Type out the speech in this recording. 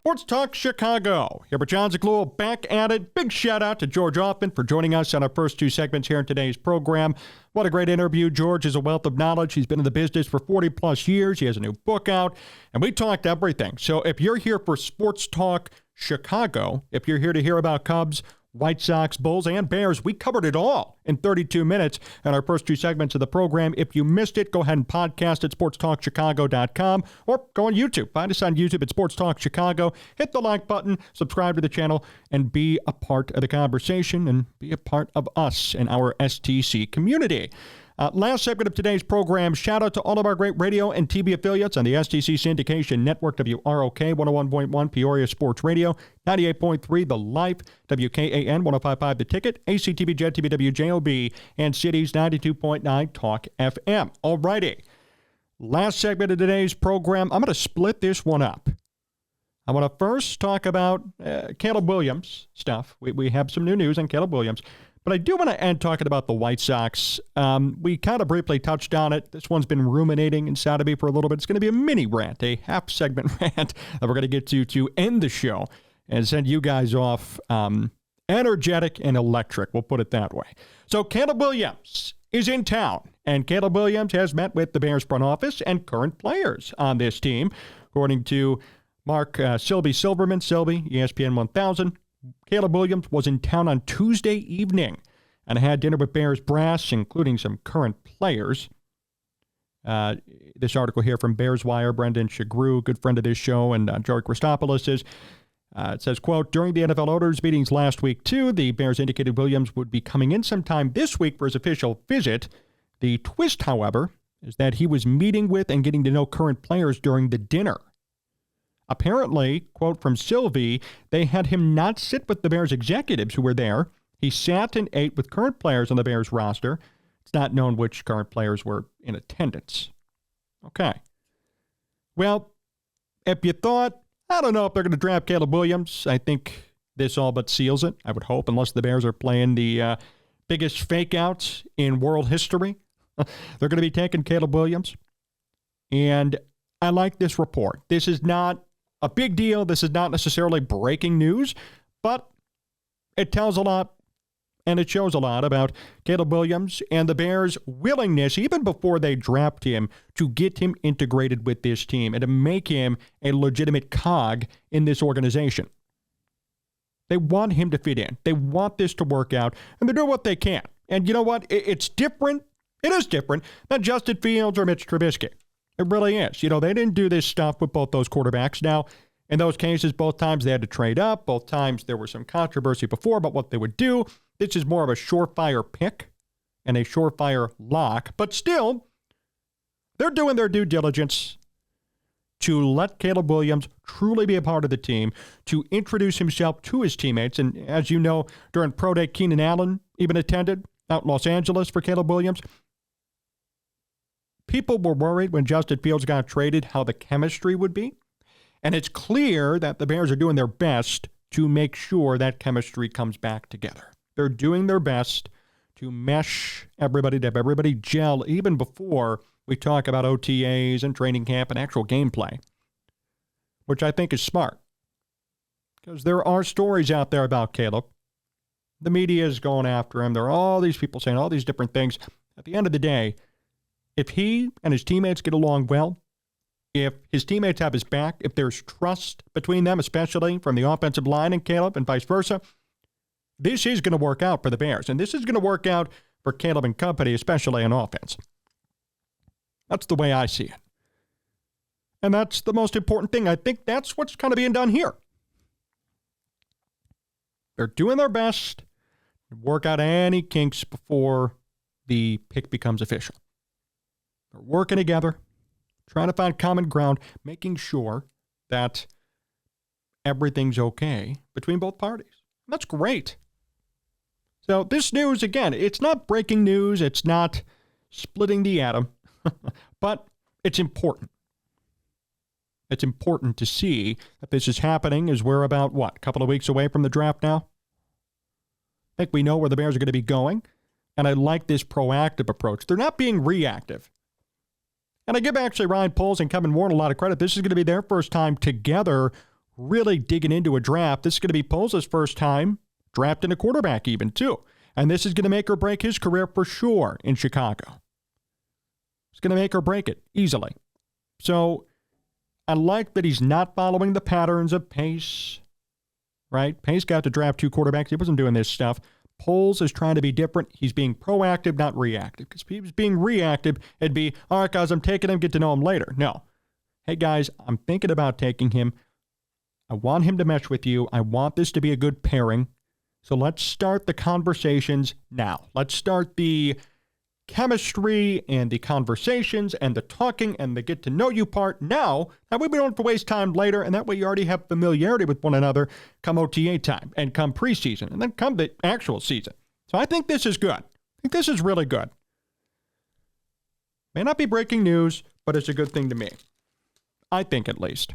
Sports Talk Chicago. Here with Jon Zaghloul back at it. Big shout out to George Hoffman for joining us on our first two segments here in today's program. What a great interview. George is a wealth of knowledge. He's been in the business for 40 plus years. He has a new book out, and we talked everything. So if you're here for Sports Talk Chicago, if you're here to hear about Cubs, White Sox, Bulls, and Bears, we covered it all in 32 minutes in our first two segments of the program. If you missed it, go ahead and podcast at sportstalkchicago.com or go on YouTube. Find us on YouTube at Sports Talk Chicago. Hit the like button, subscribe to the channel, and be a part of the conversation and be a part of us and our STC community. Last segment of today's program, shout out to all of our great radio and TV affiliates on the STC Syndication Network, WROK 101.1 Peoria Sports Radio, 98.3 The Life, WKAN 105.5 The Ticket, ACTV, JTV, WJOB, and Cities 92.9 Talk FM. All righty. Last segment of today's program, I'm going to split this one up. I want to first talk about Caleb Williams stuff. We have some new news on Caleb Williams. But I do want to end talking about the White Sox. We kind of briefly touched on it. This one's been ruminating inside of me for a little bit. It's going to be a mini rant, a half-segment rant that we're going to get to end the show and send you guys off energetic and electric. We'll put it that way. So Caleb Williams is in town, and Caleb Williams has met with the Bears front office and current players on this team. According to Mark Silverman, ESPN 1000, Caleb Williams was in town on Tuesday evening and had dinner with Bears brass, including some current players. This article here from Bears Wire, Brendan Shagru, good friend of this show, and Joey Christopoulos it says, quote, during the NFL owners meetings last week, too, the Bears indicated Williams would be coming in sometime this week for his official visit. The twist, however, is that he was meeting with and getting to know current players during the dinner. Apparently, quote from Sylvie, they had him not sit with the Bears executives who were there. He sat and ate with current players on the Bears roster. It's not known which current players were in attendance. Okay. Well, if you thought, I don't know if they're going to draft Caleb Williams, I think this all but seals it, I would hope, unless the Bears are playing the biggest fake out in world history. They're going to be taking Caleb Williams. And I like this report. This is not a big deal. This is not necessarily breaking news, but it tells a lot and it shows a lot about Caleb Williams and the Bears' willingness, even before they draft him, to get him integrated with this team and to make him a legitimate cog in this organization. They want him to fit in. They want this to work out, and they're doing what they can. And you know what? It's different. It is different than Justin Fields or Mitch Trubisky. It really is. You know, they didn't do this stuff with both those quarterbacks. Now, in those cases, both times they had to trade up. Both times there was some controversy before about what they would do. This is more of a surefire pick and a surefire lock. But still, they're doing their due diligence to let Caleb Williams truly be a part of the team, to introduce himself to his teammates. And as you know, during Pro Day, Keenan Allen even attended out in Los Angeles for Caleb Williams. People were worried when Justin Fields got traded how the chemistry would be. And it's clear that the Bears are doing their best to make sure that chemistry comes back together. They're doing their best to mesh everybody, to have everybody gel, even before we talk about OTAs and training camp and actual gameplay, which I think is smart. Because there are stories out there about Caleb. The media is going after him. There are all these people saying all these different things. At the end of the day, if he and his teammates get along well, if his teammates have his back, if there's trust between them, especially from the offensive line and Caleb and vice versa, this is going to work out for the Bears. And this is going to work out for Caleb and company, especially on offense. That's the way I see it. And that's the most important thing. I think that's what's kind of being done here. They're doing their best to work out any kinks before the pick becomes official. They're working together, trying to find common ground, making sure that everything's okay between both parties. And that's great. So this news, again, it's not breaking news. It's not splitting the atom, but it's important. It's important to see that this is happening as we're about, a couple of weeks away from the draft now? I think we know where the Bears are going to be going, and I like this proactive approach. They're not being reactive. And I give actually Ryan Poles and Kevin Warren a lot of credit. This is going to be their first time together really digging into a draft. This is going to be Poles' first time drafting a quarterback even, too. And this is going to make or break his career for sure in Chicago. It's going to make or break it easily. So I like that he's not following the patterns of Pace, right? Pace got to draft 2 quarterbacks. He wasn't doing this stuff. Poles is trying to be different. He's being proactive, not reactive. Because if he was being reactive, it'd be, all right, guys, I'm taking him, get to know him later. No. Hey, guys, I'm thinking about taking him. I want him to mesh with you. I want this to be a good pairing. So let's start the conversations now. Let's start the chemistry and the conversations and the talking and the get to know you part now. That way we don't have to waste time later, and that way you already have familiarity with one another come OTA time and come preseason and then come the actual season. So I think this is good. I think this is really good. May not be breaking news, but it's a good thing to me. I think at least.